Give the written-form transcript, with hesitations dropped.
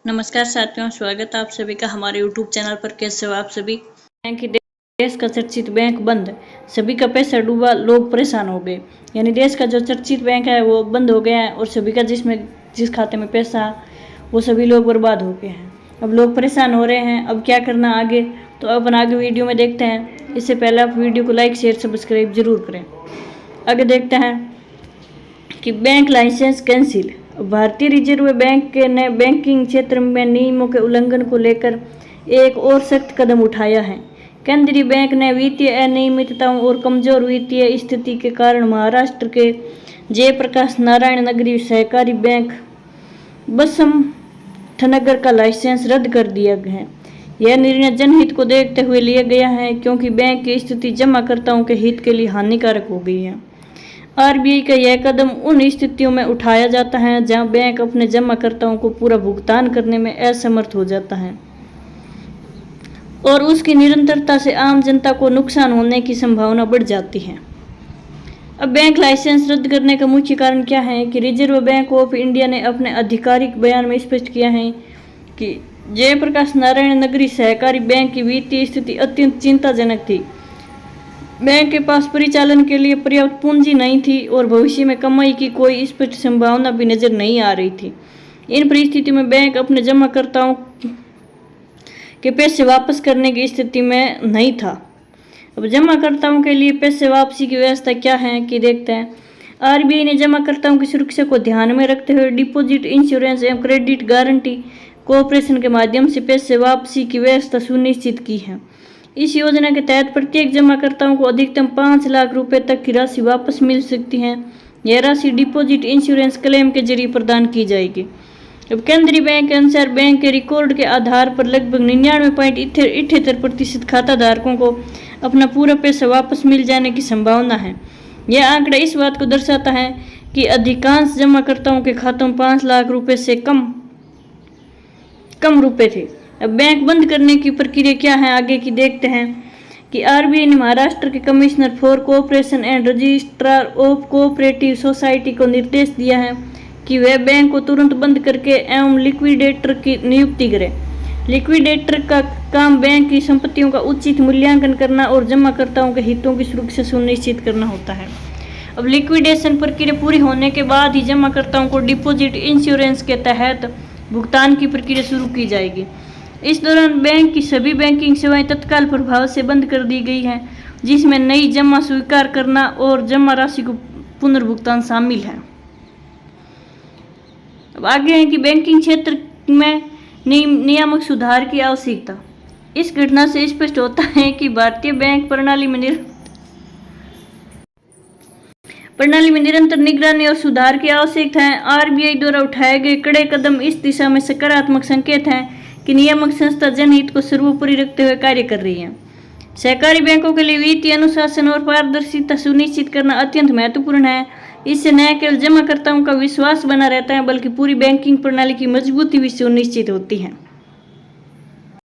नमस्कार साथियों, स्वागत है आप सभी का हमारे YouTube चैनल पर। कैसे हो आप सभी। बैंक की देश का चर्चित बैंक बंद, सभी का पैसा डूबा, लोग परेशान हो गए। यानी देश का जो चर्चित बैंक है वो बंद हो गया है और सभी का जिस खाते में पैसा वो सभी लोग बर्बाद हो गए हैं। अब लोग परेशान हो रहे हैं, अब क्या करना आगे, तो अपन आगे वीडियो में देखते हैं। इससे पहले आप वीडियो को लाइक शेयर सब्सक्राइब जरूर करें। आगे देखते हैं कि बैंक लाइसेंस कैंसिल। भारतीय रिजर्व बैंक ने बैंकिंग क्षेत्र में नियमों के उल्लंघन को लेकर एक और सख्त कदम उठाया है। केंद्रीय बैंक ने वित्तीय अनियमितताओं और कमजोर वित्तीय स्थिति के कारण महाराष्ट्र के जयप्रकाश नारायण नगरी सहकारी बैंक बसंतनगर का लाइसेंस रद्द कर दिया है। यह निर्णय जनहित को देखते हुए लिया गया है, क्योंकि बैंक की स्थिति जमाकर्ताओं के हित के लिए हानिकारक हो गई है। आरबीआई का यह कदम उन स्थितियों में उठाया जाता है जहां बैंक अपने जमाकर्ताओं को पूरा भुगतान करने में असमर्थ हो जाता है और उसकी निरंतरता से आम जनता को नुकसान होने की संभावना बढ़ जाती है। अब बैंक लाइसेंस रद्द करने का मुख्य कारण क्या है कि रिजर्व बैंक ऑफ इंडिया ने अपने आधिकारिक बयान में स्पष्ट किया है कि जयप्रकाश नारायण नगरी सहकारी बैंक की वित्तीय स्थिति अत्यंत चिंताजनक थी। बैंक के पास परिचालन के लिए पर्याप्त पूंजी नहीं थी और भविष्य में कमाई की कोई स्पष्ट संभावना भी नजर नहीं आ रही थी। इन परिस्थितियों में बैंक अपने जमाकर्ताओं के पैसे वापस करने की स्थिति में नहीं था। अब जमाकर्ताओं के लिए पैसे वापसी की व्यवस्था क्या है कि देखते हैं। आरबीआई ने जमाकर्ताओं की सुरक्षा को ध्यान में रखते हुए डिपॉजिट इंश्योरेंस एवं क्रेडिट गारंटी कोऑपरेशन के माध्यम से पैसे वापसी की व्यवस्था सुनिश्चित की है। इस योजना के तहत प्रत्येक जमाकर्ताओं को अधिकतम 5 लाख रुपए तक की राशि वापस मिल सकती है। यह राशि डिपॉजिट इंश्योरेंस क्लेम के जरिए प्रदान की जाएगी। अब केंद्रीय बैंक के अनुसार बैंक के रिकॉर्ड के आधार पर लगभग 99.78% खाता धारकों को अपना पूरा पैसा वापस मिल जाने की संभावना है। यह आंकड़ा इस बात को दर्शाता है कि अधिकांश जमाकर्ताओं के खातों में 5 लाख रुपए से कम रुपए थे। अब बैंक बंद करने की प्रक्रिया क्या है आगे की देखते हैं कि आरबीआई ने महाराष्ट्र के commissioner for cooperation and registrar of cooperative society को निर्देश दिया है कि वह बैंक को तुरंत बंद करके एवं लिक्विडेटर की नियुक्ति करे। लिक्विडेटर का काम बैंक की संपत्तियों का उचित मूल्यांकन करना और जमाकर्ताओं के हितों की सुरक्षा सुनिश्चित करना होता है। अब लिक्विडेशन प्रक्रिया पूरी होने के बाद ही जमाकर्ताओं को डिपॉजिट इंश्योरेंस के तहत भुगतान की प्रक्रिया शुरू की जाएगी। इस दौरान बैंक की सभी बैंकिंग सेवाएं तत्काल प्रभाव से बंद कर दी गई हैं, जिसमें नई जमा स्वीकार करना और जमा राशि को पुनर्भुगतान शामिल है। अब आगे है कि बैंकिंग क्षेत्र में नियामक सुधार की आवश्यकता। इस घटना से स्पष्ट होता है कि भारतीय बैंक प्रणाली में निरंतर निगरानी और सुधार की आवश्यकता है। आरबीआई द्वारा उठाए गए कड़े कदम इस दिशा में सकारात्मक संकेत हैं कि नियामक संस्था जनहित को सर्वोपरि रखते हुए कार्य कर रही है। सहकारी बैंकों के लिए वित्तीय अनुशासन और पारदर्शिता सुनिश्चित करना अत्यंत महत्वपूर्ण है। इससे न केवल जमाकर्ताओं का विश्वास बना रहता है, बल्कि पूरी बैंकिंग प्रणाली की मजबूती भी सुनिश्चित होती है।